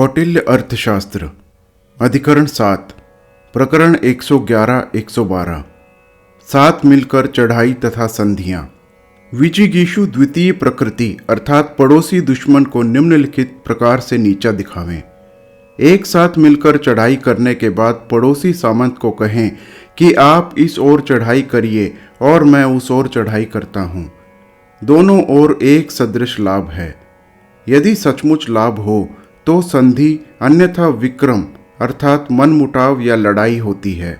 कौटिल्य अर्थशास्त्र अधिकरण 7 प्रकरण 111-112 साथ मिलकर चढ़ाई तथा संधियां। विजिगीषु द्वितीय प्रकृति अर्थात पड़ोसी दुश्मन को निम्नलिखित प्रकार से नीचा दिखावें। एक साथ मिलकर चढ़ाई करने के बाद पड़ोसी सामंत को कहें कि आप इस ओर चढ़ाई करिए और मैं उस ओर चढ़ाई करता हूँ। दोनों ओर एक सदृश लाभ है। यदि सचमुच लाभ हो तो संधि, अन्यथा विक्रम अर्थात मनमुटाव या लड़ाई होती है।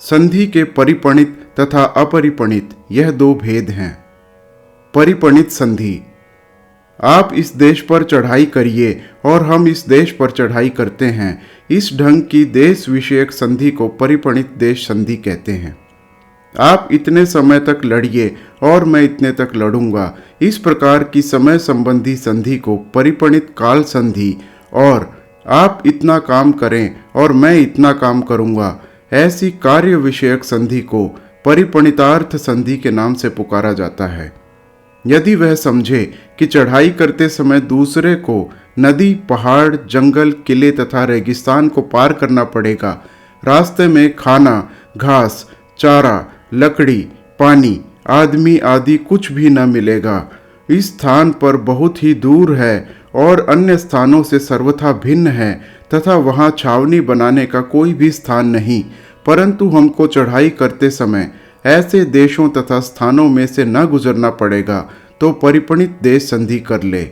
संधि के परिपणित तथा अपरिपणित यह दो भेद हैं। परिपणित संधि, आप इस देश पर चढ़ाई करिए और हम इस देश पर चढ़ाई करते हैं। इस ढंग की देश विषयक संधि को परिपणित देश संधि कहते हैं। आप इतने समय तक लड़िए और मैं इतने तक लड़ूंगा। इस प्रकार की समय संबंधी संधि को परिपणित काल संधि और आप इतना काम करें और मैं इतना काम करूंगा, ऐसी कार्य विषयक संधि को परिपणितार्थ संधि के नाम से पुकारा जाता है। यदि वह समझे कि चढ़ाई करते समय दूसरे को नदी, पहाड़, जंगल, किले तथा रेगिस्तान को पार करना पड़ेगा, रास्ते में खाना, घास, चारा, लकड़ी, पानी, आदमी आदि कुछ भी न मिलेगा, इस स्थान पर बहुत ही दूर है और अन्य स्थानों से सर्वथा भिन्न है तथा वहाँ छावनी बनाने का कोई भी स्थान नहीं, परंतु हमको चढ़ाई करते समय ऐसे देशों तथा स्थानों में से न गुजरना पड़ेगा, तो परिपणित देश संधि कर ले।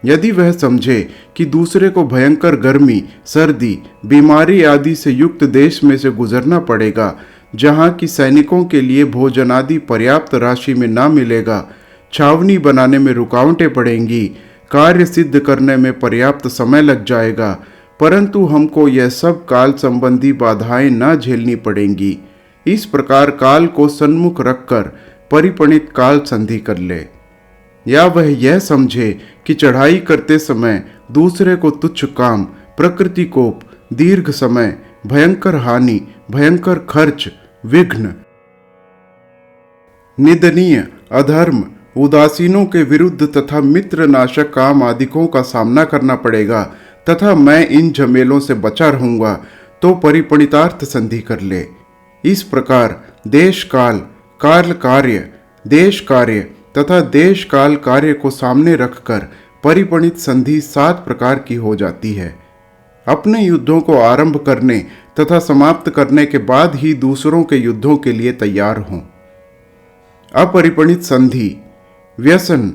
यदि वह समझे कि दूसरे को भयंकर गर्मी, सर्दी, बीमारी आदि से युक्त देश में से गुजरना पड़ेगा, जहाँ की सैनिकों के लिए भोजनादि पर्याप्त राशि में ना मिलेगा, छावनी बनाने में रुकावटें पड़ेंगी, कार्य सिद्ध करने में पर्याप्त समय लग जाएगा, परंतु हमको यह सब काल संबंधी बाधाएं न झेलनी पड़ेंगी। इस प्रकार काल को सन्मुख रखकर परिपणित काल संधि कर ले। या वह यह समझे कि चढ़ाई करते समय दूसरे को तुच्छ काम, प्रकृति कोप, दीर्घ समय, भयंकर हानि, भयंकर खर्च, विघ्न, निंदनीय, अधर्म, उदासीनों के विरुद्ध तथा मित्र नाशक काम आदिकों का सामना करना पड़ेगा तथा मैं इन झमेलों से बचा रहूंगा, तो परिपणितार्थ संधि कर ले। इस प्रकार देश काल, काल कार्य, देश कार्य तथा देश काल कार्य को सामने रखकर परिपणित संधि 7 प्रकार की हो जाती है। अपने युद्धों को आरंभ करने तथा समाप्त करने के बाद ही दूसरों के युद्धों के लिए तैयार हों। अपरिपणित संधि व्यसन,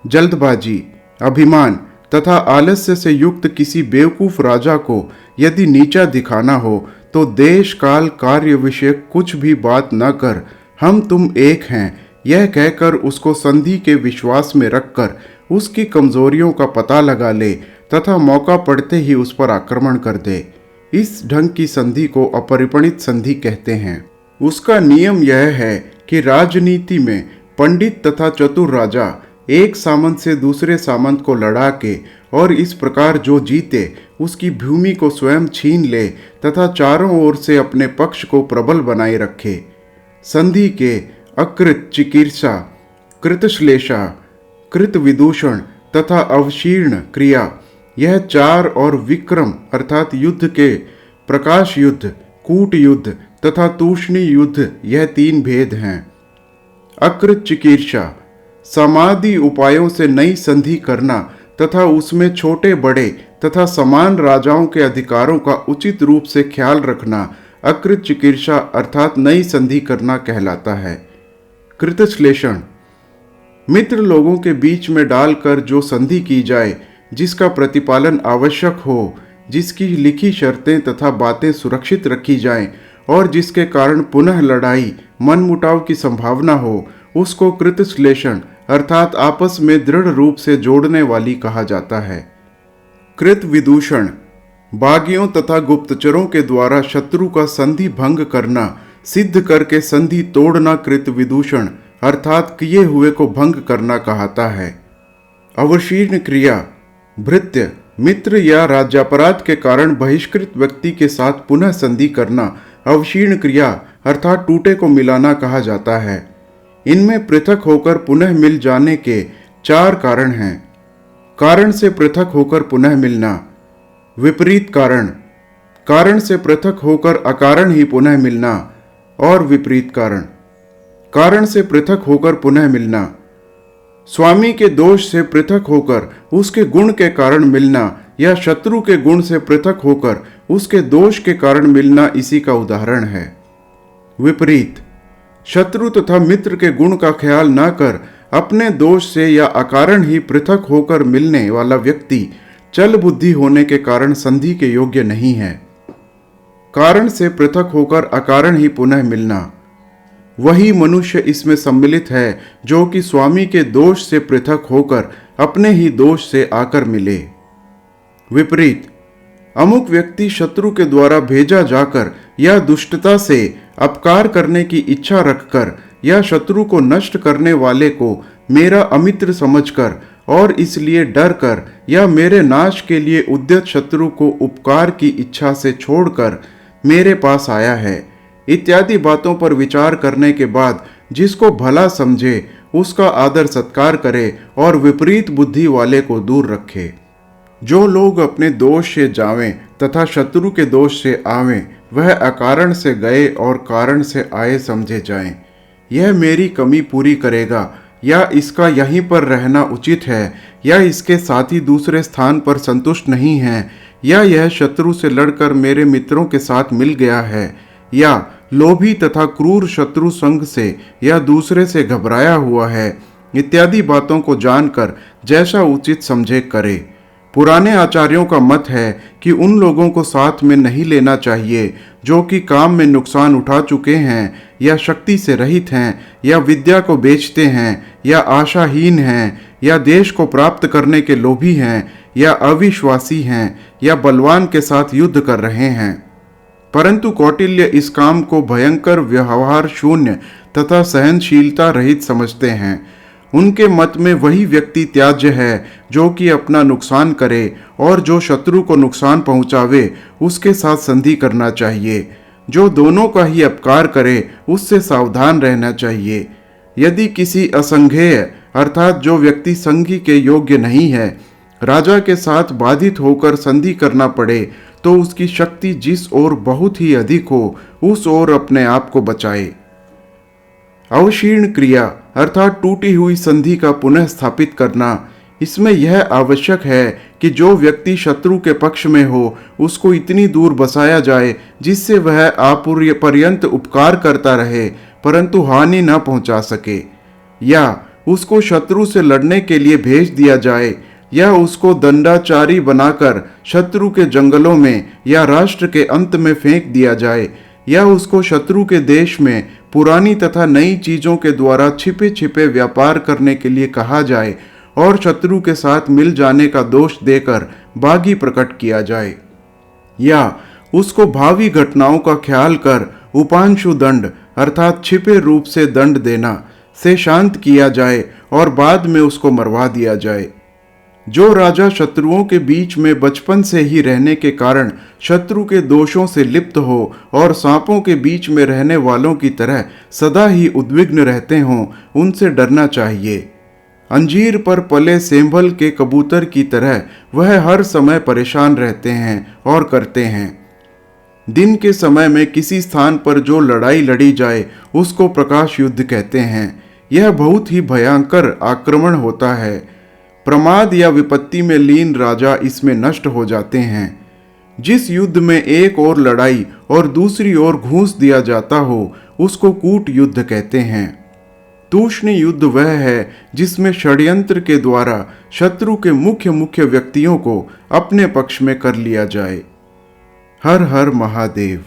जल्दबाजी, अभिमान तथा आलस्य से युक्त किसी बेवकूफ राजा को यदि नीचा दिखाना हो तो देश काल कार्य विषयक कुछ भी बात न कर हम तुम एक हैं यह कहकर उसको संधि के विश्वास में रखकर उसकी कमजोरियों का पता लगा ले तथा मौका पड़ते ही उस पर आक्रमण कर दे। इस ढंग की संधि को अपरिपणित संधि कहते हैं। उसका नियम यह है कि राजनीति में पंडित तथा चतुर राजा एक सामंत से दूसरे सामंत को लड़ा के और इस प्रकार जो जीते उसकी भूमि को स्वयं छीन ले तथा चारों ओर से अपने पक्ष को प्रबल बनाए रखे। संधि के अकृत चिकीर्षा, कृतश्लेषा, कृत विदूषण तथा अवशीर्ण क्रिया यह 4 और विक्रम अर्थात युद्ध के प्रकाश युद्ध, कूट युद्ध तथा तूष्णी युद्ध यह 3 भेद हैं। अकृत चिकीर्षा, समाधि उपायों से नई संधि करना तथा उसमें छोटे बड़े तथा समान राजाओं के अधिकारों का उचित रूप से ख्याल रखना अकृत चिकीर्षा अर्थात नई संधि करना कहलाता है। कृतश्लेषण, मित्र लोगों के बीच में डालकर जो संधि की जाए, जिसका प्रतिपालन आवश्यक हो, जिसकी लिखी शर्तें तथा बातें सुरक्षित रखी जाएं और जिसके कारण पुनः लड़ाई, मनमुटाव की संभावना हो, उसको कृतश्लेषण अर्थात आपस में दृढ़ रूप से जोड़ने वाली कहा जाता है। कृत विदूषण, बागियों तथा गुप्तचरों के द्वारा शत्रु का संधि भंग करना, सिद्ध करके संधि तोड़ना कृत विदूषण अर्थात किए हुए को भंग करना कहता है। अवशीर्ण क्रिया, भृत्य, मित्र या राज्यापराध के कारण बहिष्कृत व्यक्ति के साथ पुनः संधि करना अवशीर्ण क्रिया अर्थात टूटे को मिलाना कहा जाता है। इनमें पृथक होकर पुनः मिल जाने के 4 कारण हैं। कारण से पृथक होकर पुनः मिलना, विपरीत कारण, कारण से पृथक होकर अकारण ही पुनः मिलना। और विपरीत कारण, कारण से पृथक होकर पुनः मिलना। स्वामी के दोष से पृथक होकर उसके गुण के कारण मिलना या शत्रु के गुण से पृथक होकर उसके दोष के कारण मिलना इसी का उदाहरण है। विपरीत, शत्रु तथा मित्र के गुण का ख्याल न कर अपने दोष से या अकारण ही पृथक होकर मिलने वाला व्यक्ति चल बुद्धि होने के कारण संधि के योग्य नहीं है। कारण से पृथक होकर अकारण ही पुनः मिलना, वही मनुष्य इसमें सम्मिलित है जो कि स्वामी के दोष से पृथक होकर अपने ही दोष से आकर मिले। विपरीत, अमुक व्यक्ति शत्रु के द्वारा भेजा जाकर या दुष्टता से अपकार करने की इच्छा रखकर या शत्रु को नष्ट करने वाले को मेरा अमित्र समझकर और इसलिए डर कर या मेरे नाश के लिए उद्यत शत्रु को उपकार की इच्छा से छोड़कर मेरे पास आया है, इत्यादि बातों पर विचार करने के बाद जिसको भला समझे उसका आदर सत्कार करे और विपरीत बुद्धि वाले को दूर रखे। जो लोग अपने दोष से जावें तथा शत्रु के दोष से आवें, वह अकारण से गए और कारण से आए समझे जाएं। यह मेरी कमी पूरी करेगा या इसका यहीं पर रहना उचित है या इसके साथी दूसरे स्थान पर संतुष्ट नहीं हैं या यह शत्रु से लड़कर मेरे मित्रों के साथ मिल गया है या लोभी तथा क्रूर शत्रु संग से या दूसरे से घबराया हुआ है, इत्यादि बातों को जानकर जैसा उचित समझे करे। पुराने आचार्यों का मत है कि उन लोगों को साथ में नहीं लेना चाहिए जो कि काम में नुकसान उठा चुके हैं या शक्ति से रहित हैं या विद्या को बेचते हैं या आशाहीन हैं या देश को प्राप्त करने के लोभी हैं या अविश्वासी हैं या बलवान के साथ युद्ध कर रहे हैं। परंतु कौटिल्य इस काम को भयंकर व्यवहार शून्य तथा सहनशीलता रहित समझते हैं। उनके मत में वही व्यक्ति त्याज्य है जो कि अपना नुकसान करे और जो शत्रु को नुकसान पहुंचावे उसके साथ संधि करना चाहिए। जो दोनों का ही अपकार करे उससे सावधान रहना चाहिए। यदि किसी असंघेय अर्थात जो व्यक्ति संधि के योग्य नहीं है राजा के साथ बाधित होकर संधि करना पड़े तो उसकी शक्ति जिस ओर बहुत ही अधिक हो उस ओर अपने आप को बचाए। अवशीर्ण क्रिया अर्थात टूटी हुई संधि का पुनः स्थापित करना, इसमें यह आवश्यक है कि जो व्यक्ति शत्रु के पक्ष में हो उसको इतनी दूर बसाया जाए जिससे वह आपूर्य पर्यंत उपकार करता रहे परंतु हानि न पहुंचा सके, या उसको शत्रु से लड़ने के लिए भेज दिया जाए या उसको दंडाचारी बनाकर शत्रु के जंगलों में या राष्ट्र के अंत में फेंक दिया जाए या उसको शत्रु के देश में पुरानी तथा नई चीजों के द्वारा छिपे छिपे व्यापार करने के लिए कहा जाए और शत्रु के साथ मिल जाने का दोष देकर बागी प्रकट किया जाए, या उसको भावी घटनाओं का ख्याल कर उपांशु दंड अर्थात छिपे रूप से दंड देना से शांत किया जाए और बाद में उसको मरवा दिया जाए। जो राजा शत्रुओं के बीच में बचपन से ही रहने के कारण शत्रु के दोषों से लिप्त हो और सांपों के बीच में रहने वालों की तरह सदा ही उद्विग्न रहते हों, उनसे डरना चाहिए। अंजीर पर पले सेंभल के कबूतर की तरह वह हर समय परेशान रहते हैं और करते हैं। दिन के समय में किसी स्थान पर जो लड़ाई लड़ी जाए उसको प्रकाश युद्ध कहते हैं। यह बहुत ही भयंकर आक्रमण होता है। प्रमाद या विपत्ति में लीन राजा इसमें नष्ट हो जाते हैं। जिस युद्ध में एक ओर लड़ाई और दूसरी ओर घूंस दिया जाता हो उसको कूट युद्ध कहते हैं। तूष्ण युद्ध वह है जिसमें षड्यंत्र के द्वारा शत्रु के मुख्य व्यक्तियों को अपने पक्ष में कर लिया जाए। हर हर महादेव।